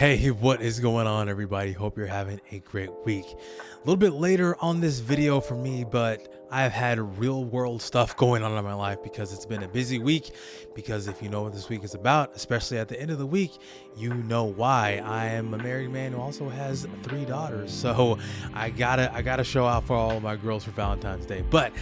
Hey, what is going on, everybody? Hope you're having a great week. A little bit later on this video for me, but I've had real world stuff going on in my life because it's been a busy week. Because if you know what this week is about, especially at the end of the week, you know why. I am a married man who also has 3 daughters, so I gotta show out for all of my girls for Valentine's Day. But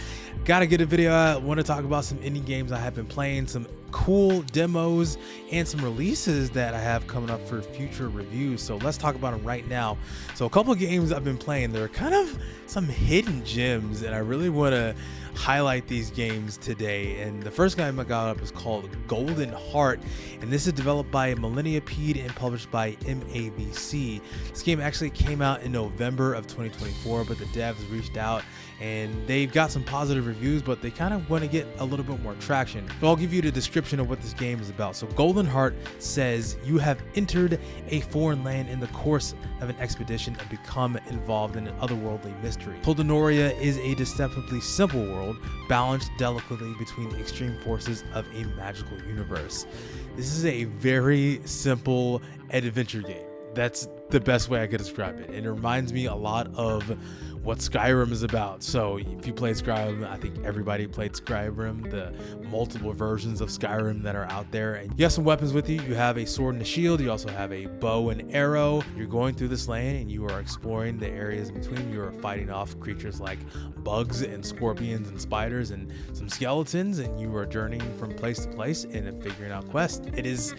gotta get a video out. Want to talk about some indie games I have been playing, some cool demos, and some releases that I have coming up for future reviews. So let's talk about them right now. So a couple of games I've been playing, they're kind of some hidden gems, and I really want to highlight these games today. And the first game I got up is called Goldenheart, and this is developed by Millenniapede and published by MAVC. This game actually came out in November of 2024, but the devs reached out and they've got some positive reviews, but they kind of want to get a little bit more traction. So I'll give you the description of what this game is about. So Goldenheart says you have entered a foreign land in the course of an expedition and become involved in an otherworldly mystery. Toldonoria is a deceptively simple world, balanced delicately between the extreme forces of a magical universe. This is a very simple adventure game. That's the best way I could describe it. And it reminds me a lot of what Skyrim is about. So if you played Skyrim, I think everybody played Skyrim, the multiple versions of Skyrim that are out there. And you have some weapons with you. You have a sword and a shield. You also have a bow and arrow. You're going through this land and you are exploring the areas in between. You are fighting off creatures like bugs and scorpions and spiders and some skeletons, and you are journeying from place to place and figuring out quests. It's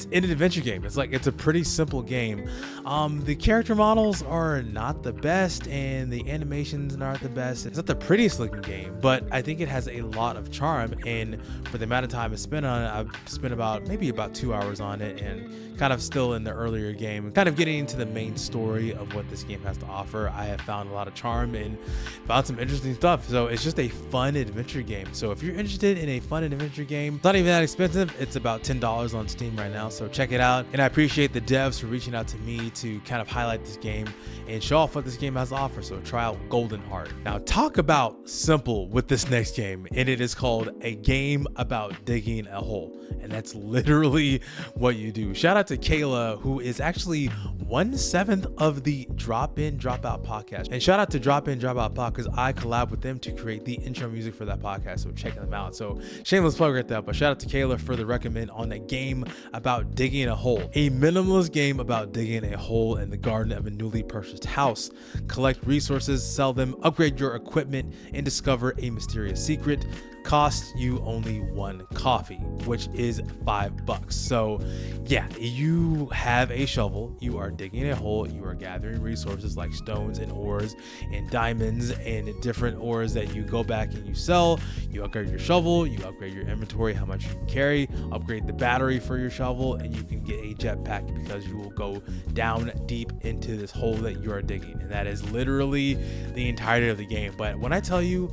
an adventure game. It's a pretty simple game. The character models are not the best, and the animations aren't the best. It's not the prettiest looking game, but I think it has a lot of charm, and for the amount of time I spent on it, I've spent maybe about 2 hours on it, and kind of still in the earlier game, kind of getting into the main story of what this game has to offer. I have found a lot of charm and found some interesting stuff. So it's just a fun adventure game. So if you're interested in a fun adventure game, it's not even that expensive. It's about $10 on Steam right now, so check it out. And I appreciate the devs for reaching out to me to kind of highlight this game and show off what this game has to offer. So try out Goldenheart. Now talk about simple with this next game, and it is called A Game About Digging a Hole, and that's literally what you do. Shout out to Kayla, who is actually 1/7 of the Drop In Drop Out podcast, and shout out to Drop In Drop Out podcast because I collab with them to create the intro music for that podcast, so check them out. So shameless plug right there, but shout out to Kayla for the recommend on A Game About Digging a Hole, a minimalist game about digging a hole in the garden of a newly purchased house. Collect resources, sell them, upgrade your equipment, and discover a mysterious secret. Costs you only 1 coffee, which is $5. So yeah, you have a shovel, you are digging a hole, you are gathering resources like stones and ores and diamonds and different ores that you go back and you sell. You upgrade your shovel, you upgrade your inventory, how much you can carry, upgrade the battery for your shovel, and you can get a jetpack because you will go down deep into this hole that you are digging. And that is literally the entirety of the game. But when I tell you,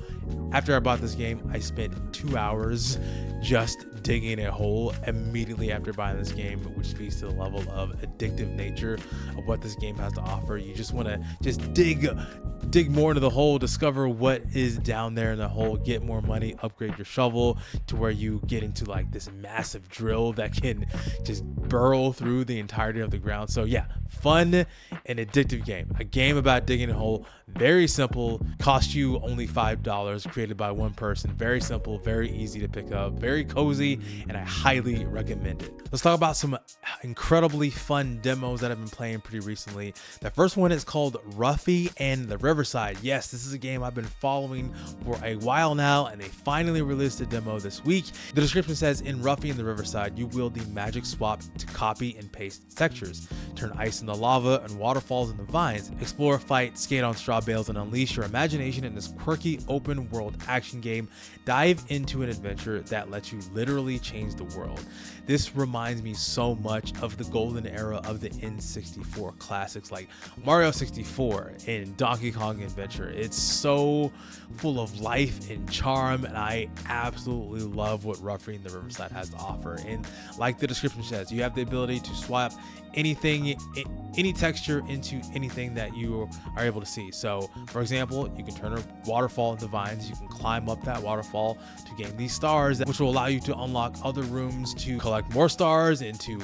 after I bought this game, I spent 2 hours just digging a hole immediately after buying this game, which speaks to the level of addictive nature of what this game has to offer. You just want to just dig more into the hole, discover what is down there in the hole, get more money, upgrade your shovel to where you get into like this massive drill that can just burrow through the entirety of the ground. So yeah, fun and addictive game. A game about digging a hole, very simple, cost you only $5, created by one person. Very simple, very easy to pick up, very cozy, and I highly recommend it. Let's talk about some incredibly fun demos that I've been playing pretty recently. The first one is called Ruffy and The Riverside. Yes, this is a game I've been following for a while now, and they finally released a demo this week. The description says, in Ruffy and The Riverside, you wield the magic swap to copy and paste textures, turn ice into lava and waterfalls into vines, explore, fight, skate on straw bales, and unleash your imagination in this quirky open world action game. Dive into an adventure that lets you literally change the world. This reminds me so much of the golden era of the N64 classics like Mario 64 and Donkey Kong Adventure. It's so full of life and charm, and I absolutely love what Ruffy and The Riverside has to offer. And like the description says, you have the ability to swap anything, any texture into anything that you are able to see. So for example, you can turn a waterfall into vines. You can climb up that waterfall to gain these stars, which will allow you to unlock other rooms to collect more stars and to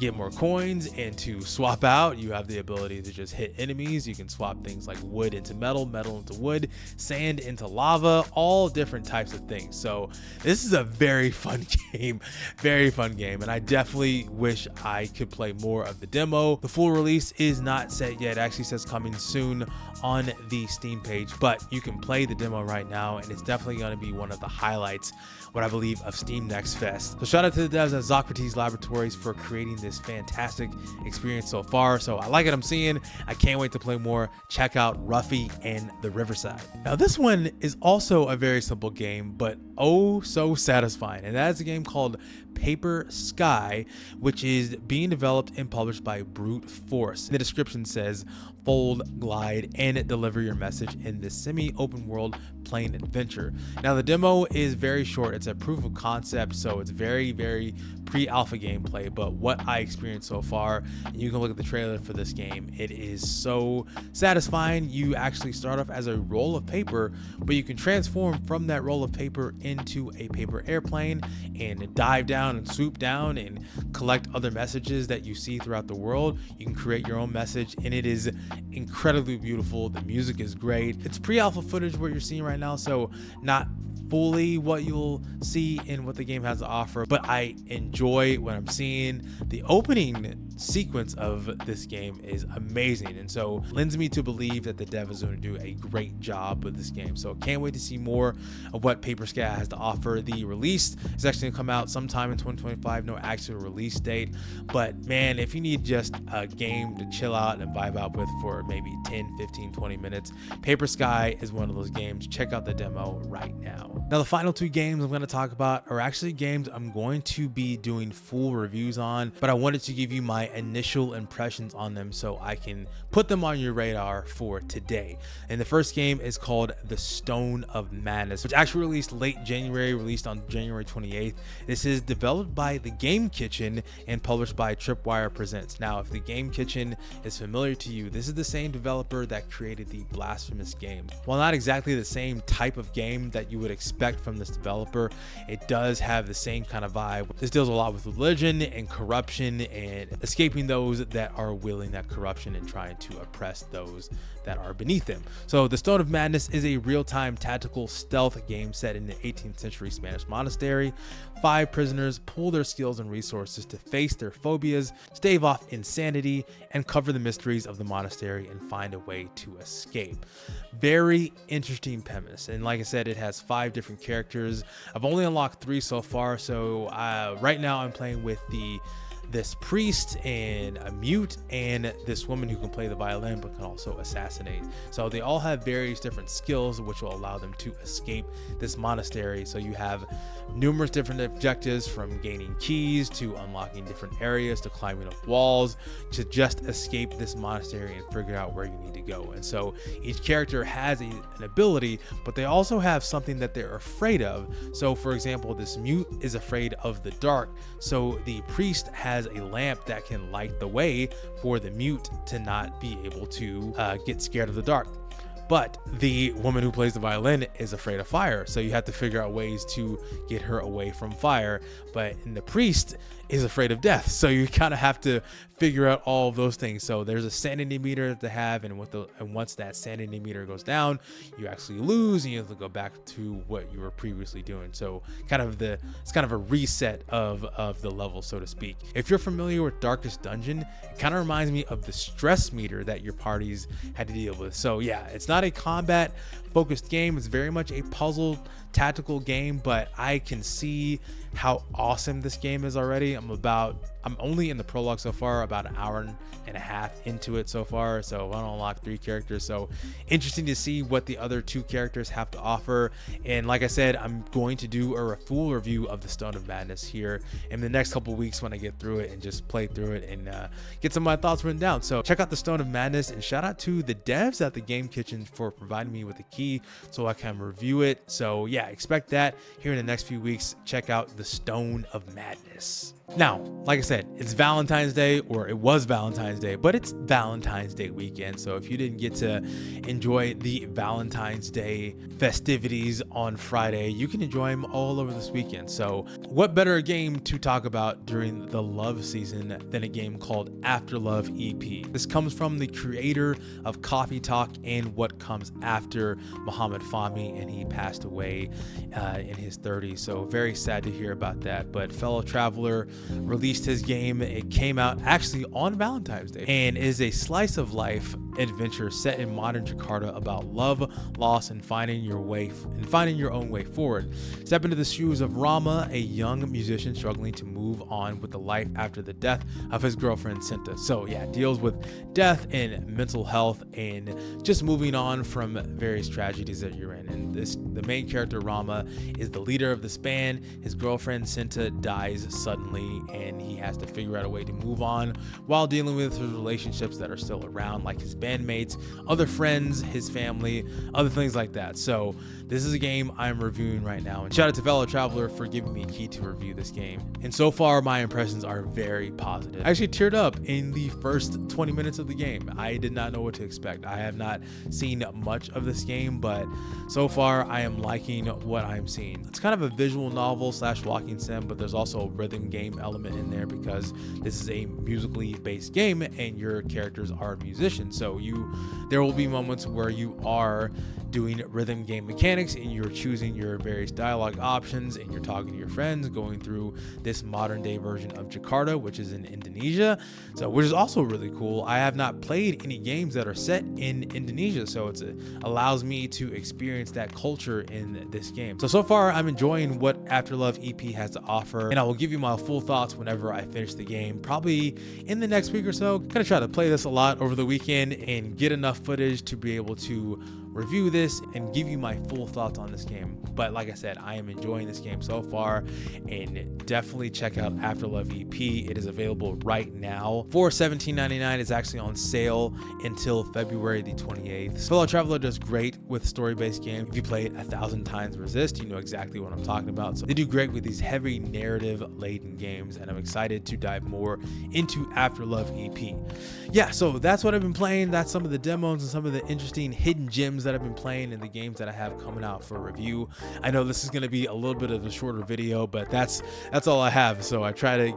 get more coins and to swap out. You have the ability to just hit enemies. You can swap things like wood into metal, metal into wood, sand into lava, all different types of things. So this is a very fun game, very fun game, and I definitely wish I could play more of the demo. The full release is not set yet. It actually says coming soon on the Steam page, but you can play the demo right now, and it's definitely going to be one of the highlights, what I believe, of Steam Next Fest. So shout out to the devs at Socrates Laboratories for creating this fantastic experience so far. So I like what I'm seeing. I can't wait to play more. Check out Ruffy and The Riverside. Now this one is also a very simple game, but oh so satisfying, and that is a game called Paper Sky, which is being developed and published by Brute Force. The description says, fold, glide, and deliver your message in this semi-open world plane adventure. Now the demo is very short. It's a proof of concept, so it's very pre-alpha gameplay, but what I experienced so far, and you can look at the trailer for this game, it is so satisfying. You actually start off as a roll of paper, but you can transform from that roll of paper into a paper airplane and dive down and swoop down and collect other messages that you see throughout the world. You can create your own message, and it is incredibly beautiful. The music is great. It's pre-alpha footage what you're seeing right now, so not fully what you'll see in what the game has to offer, but I enjoy what I'm seeing. The opening sequence of this game is amazing, and so lends me to believe that the dev is going to do a great job with this game. So can't wait to see more of what Paper Sky has to offer. The release is actually going to come out sometime in 2025, no actual release date, but man, if you need just a game to chill out and vibe out with for maybe 10, 15, 20 minutes, Paper Sky is one of those games. Check out the demo right now. Now the final two games I'm going to talk about are actually games I'm going to be doing full reviews on, but I wanted to give you my initial impressions on them so I can put them on your radar for today. And the first game is called The Stone of Madness, which actually released late January, released on January 28th. This is developed by The Game Kitchen and published by Tripwire Presents. Now, if The Game Kitchen is familiar to you, this is the same developer that created the Blasphemous games. While not exactly the same type of game that you would expect from this developer, it does have the same kind of vibe. This deals a lot with religion and corruption and escaping those that are willing that corruption and trying to oppress those that are beneath them. So The Stone of Madness is a real-time tactical stealth game set in the 18th century Spanish monastery. 5 prisoners pool their skills and resources to face their phobias, stave off insanity, and cover the mysteries of the monastery and find a way to escape. Very interesting premise, and like I said, it has 5 different characters. I've only unlocked 3 so far, so right now I'm playing with this priest and a mute and this woman who can play the violin but can also assassinate. So they all have various different skills which will allow them to escape this monastery. So you have numerous different objectives, from gaining keys to unlocking different areas to climbing up walls to just escape this monastery and figure out where you need to go. And so each character has an ability, but they also have something that they're afraid of. So for example, this mute is afraid of the dark, so the priest has a lamp that can light the way for the mute to not be able to get scared of the dark. But the woman who plays the violin is afraid of fire, so you have to figure out ways to get her away from fire. But the priest is afraid of death, so you kind of have to figure out all of those things. So there's a sanity meter to have, and once that sanity meter goes down, you actually lose, and you have to go back to what you were previously doing. So it's kind of a reset of the level, so to speak. If you're familiar with Darkest Dungeon, it kind of reminds me of the stress meter that your parties had to deal with. So yeah, it's not a combat focused game. It's very much a puzzle tactical game, but I can see how awesome this game is already. I'm only in the prologue so far, about an hour and a half into it so far, so I unlocked 3 characters. So interesting to see what the other 2 characters have to offer. And like I said, I'm going to do a full review of the Stone of Madness here in the next couple weeks when I get through it and just play through it and get some of my thoughts written down. So check out the Stone of Madness, and shout out to the devs at the Game Kitchen for providing me with the key so I can review it. So yeah, expect that here in the next few weeks. Check out the Stone of Madness. Now, like I said, it's Valentine's Day, or it was Valentine's Day, but it's Valentine's Day weekend. So if you didn't get to enjoy the Valentine's Day festivities on Friday, you can enjoy them all over this weekend. So what better game to talk about during the love season than a game called Afterlove EP? This comes from the creator of Coffee Talk and What Comes After, Muhammad Fahmy, and he passed away in his 30s. So very sad to hear about that. But Fellow Traveler released his game. It came out actually on Valentine's Day and is a slice of life adventure set in modern Jakarta about love, loss, and finding your own way forward. Step into the shoes of Rama, a young musician struggling to move on with the life after the death of his girlfriend Sinta. So yeah, deals with death and mental health and just moving on from various tragedies that you're in. And the main character Rama is the leader of this band. His girlfriend Sinta dies suddenly, and he has to figure out a way to move on while dealing with his relationships that are still around, like his bandmates, other friends, his family, other things like that. So this is a game I'm reviewing right now, and shout out to Fellow Traveler for giving me a key to review this game. And so far my impressions are very positive. I actually teared up in the first 20 minutes of the game. I did not know what to expect. I have not seen much of this game, but so far I am liking what I'm seeing. It's kind of a visual novel / walking sim, but there's also a rhythm game element in there because this is a musically based game and your characters are musicians. So there will be moments where you are doing rhythm game mechanics and you're choosing your various dialogue options and you're talking to your friends, going through this modern day version of Jakarta, which is in Indonesia, which is also really cool. I have not played any games that are set in Indonesia, so it allows me to experience that culture in this game. So far I'm enjoying what Afterlove EP has to offer, and I will give you my full thoughts whenever I finish the game, probably in the next week or so. Gonna try to play this a lot over the weekend and get enough footage to be able to review this and give you my full thoughts on this game. But like I said, I am enjoying this game so far, and definitely check out Afterlove EP. It is available right now for $17.99. It's actually on sale until February the 28th. Fellow Traveler does great with story-based games. If you play it 1,000 times Resist, you know exactly what I'm talking about. So they do great with these heavy narrative-laden games, and I'm excited to dive more into Afterlove EP. Yeah, so that's what I've been playing. That's some of the demos and some of the interesting hidden gems that I've been playing in the games that I have coming out for review. I know this is going to be a little bit of a shorter video, but that's all I have. So I try to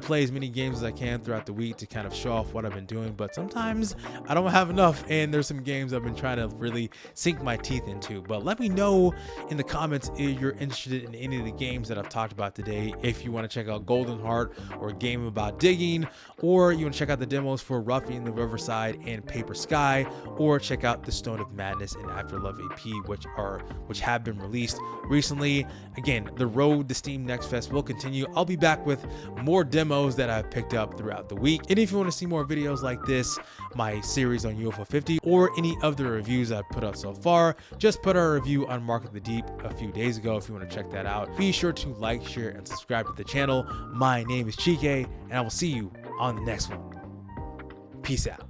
play as many games as I can throughout the week to kind of show off what I've been doing, but sometimes I don't have enough, and there's some games I've been trying to really sink my teeth into. But let me know in the comments if you're interested in any of the games that I've talked about today. If you want to check out Goldenheart, or a game about digging, or you want to check out the demos for Ruffy and The Riverside and Paper Sky, or check out the Stone of Madness and Afterlove EP, which have been released recently. Again, the road to Steam Next Fest will continue. I'll be back with more demos that I've picked up throughout the week. And if you want to see more videos like this, my series on UFO 50, or any of the reviews I've put out so far, just put our review on Mark of the Deep a few days ago if you want to check that out. Be sure to like, share, and subscribe to the channel. My name is Chike, and I will see you on the next one. Peace out.